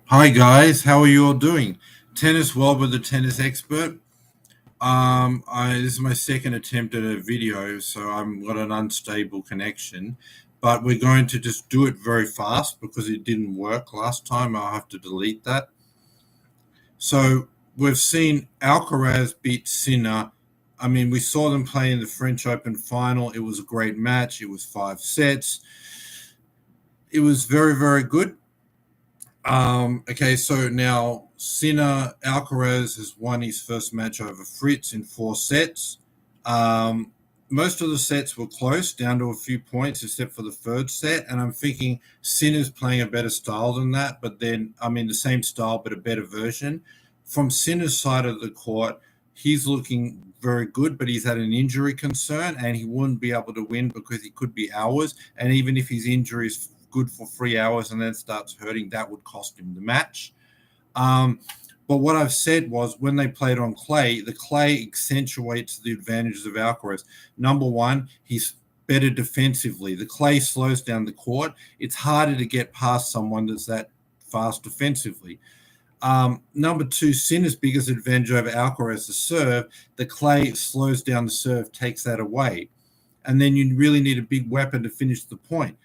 Hi guys, how are you all doing? Tennis World with the tennis expert. This is my second attempt at a video, so I've got an unstable connection. But we're going to just do it very fast because it didn't work last time. I'll have to delete that. So we've seen Alcaraz beat Sinner. I mean, we saw them play in the French Open final. It was a great match. It was 5 sets. It was very, very good. Okay, so now Sinner Alcaraz has won his first match over Fritz in 4 sets. Most of the sets were close, down to a few points, except for the third set. And I'm thinking Sinner's playing a better style than that, but then, I mean, the same style, but a better version. From Sinner's side of the court, he's looking very good, but he's had an injury concern and he wouldn't be able to win because he could be hours. And even if his injury is good for 3 hours and then starts hurting, that would cost him the match. But what I've said was when they played on clay, the clay accentuates the advantages of Alcaraz. Number one, he's better defensively. The clay slows down the court. It's harder to get past someone that's that fast defensively. Number two, Sinner's biggest advantage over Alcaraz, the serve. The clay slows down the serve, takes that away. And then you really need a big weapon to finish the point.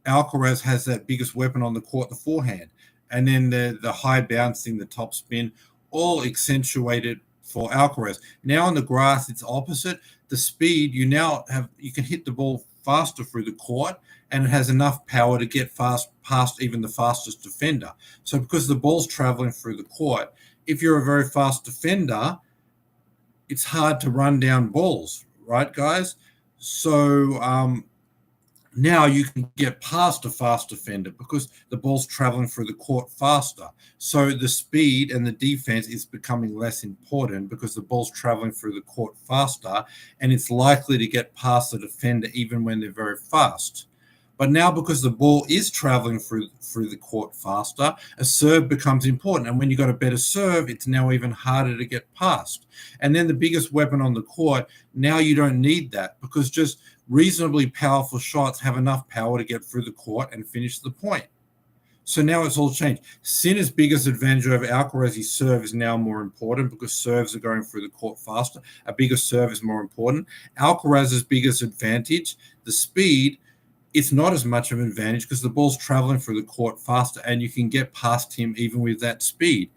Alcaraz has that biggest weapon on the court, the forehand. And then the high bouncing, the top spin, all accentuated for Alcaraz. Now on the grass, it's opposite. The speed, you can hit the ball faster through the court, and it has enough power to get fast past even the fastest defender. So because the ball's traveling through the court, if you're a very fast defender, it's hard to run down balls, right, guys? So now you can get past a fast defender because the ball's traveling through the court faster. So the speed and the defense is becoming less important because the ball's traveling through the court faster, and it's likely to get past the defender even when they're very fast. But now, because the ball is traveling through the court faster, a serve becomes important. And when you've got a better serve, it's now even harder to get past. And then the biggest weapon on the court, now you don't need that because just reasonably powerful shots have enough power to get through the court and finish the point. So now it's all changed. Sinner's biggest advantage over Alcaraz's serve is now more important because serves are going through the court faster. A bigger serve is more important. Alcaraz's biggest advantage, the speed, it's not as much of an advantage because the ball's traveling through the court faster and you can get past him even with that speed.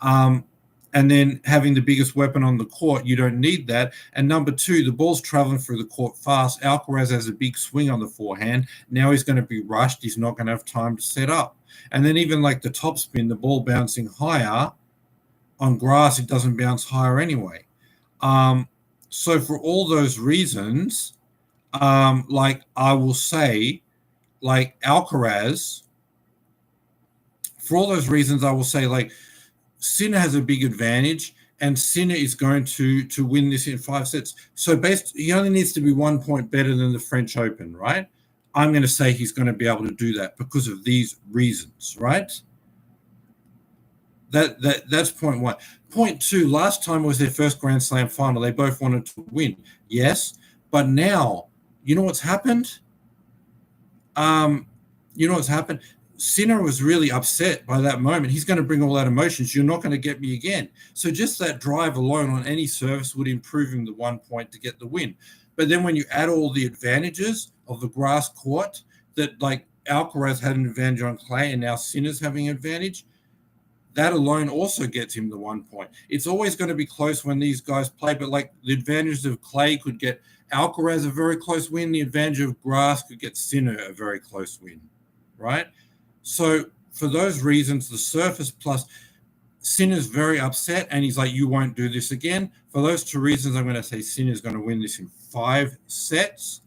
And then having the biggest weapon on the court, you don't need that. And number two, the ball's traveling through the court fast. Alcaraz has a big swing on the forehand. Now he's going to be rushed. He's not going to have time to set up. And then even like the top spin, the ball bouncing higher on grass, it doesn't bounce higher anyway. So for all those reasons, like I will say, like Alcaraz, for all those reasons, I will say like Sinner has a big advantage, and Sinner is going to win this in 5 sets. So he only needs to be 1 point better than the French Open, right? I'm going to say he's going to be able to do that because of these reasons, right? That's point one. Point two, last time was their first Grand Slam final. They both wanted to win, yes, but now, you know what's happened? Sinner was really upset by that moment. He's going to bring all that emotions. You're not going to get me again. So just that drive alone on any service would improve him the 1 point to get the win. But then when you add all the advantages of the grass court, that like Alcaraz had an advantage on clay and now Sinner's having an advantage, that alone also gets him the 1 point. It's always going to be close when these guys play, but like the advantages of clay could get Alcaraz a very close win. The advantage of grass could get Sinner a very close win, right? So for those reasons, the surface plus Sinner's very upset and he's like, you won't do this again. For those two reasons, I'm going to say Sinner's going to win this in 5 sets.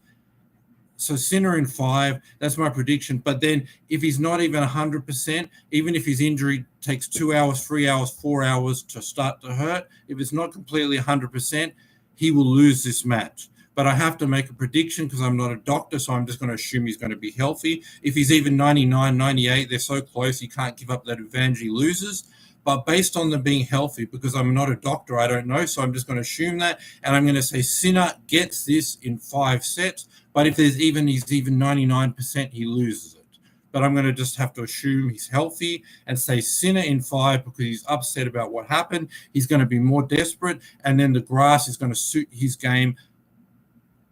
So Sinner in 5, that's my prediction. But then if he's not even 100%, even if his injury takes 2 hours, 3 hours, 4 hours to start to hurt, if it's not completely 100%, he will lose this match. But I have to make a prediction because I'm not a doctor, so I'm just going to assume he's going to be healthy. If he's even 99, 98, they're so close, he can't give up that advantage, he loses. But based on them being healthy, because I'm not a doctor, I don't know, so I'm just going to assume that. And I'm going to say Sinner gets this in 5 sets. But if he's even 99%, he loses it. but I'm going to just have to assume he's healthy and say Sinner in 5 because he's upset about what happened. He's going to be more desperate, and then the grass is going to suit his game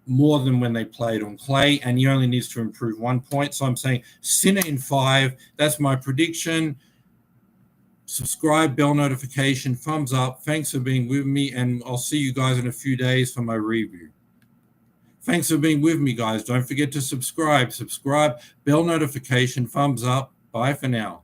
more than when they played on clay, and he only needs to improve 1 point. So I'm saying Sinner in 5. That's my prediction. Subscribe, bell notification, thumbs up. Thanks for being with me, and I'll see you guys in a few days for my review. Thanks for being with me, guys. Don't forget to subscribe, bell notification, thumbs up. Bye for now.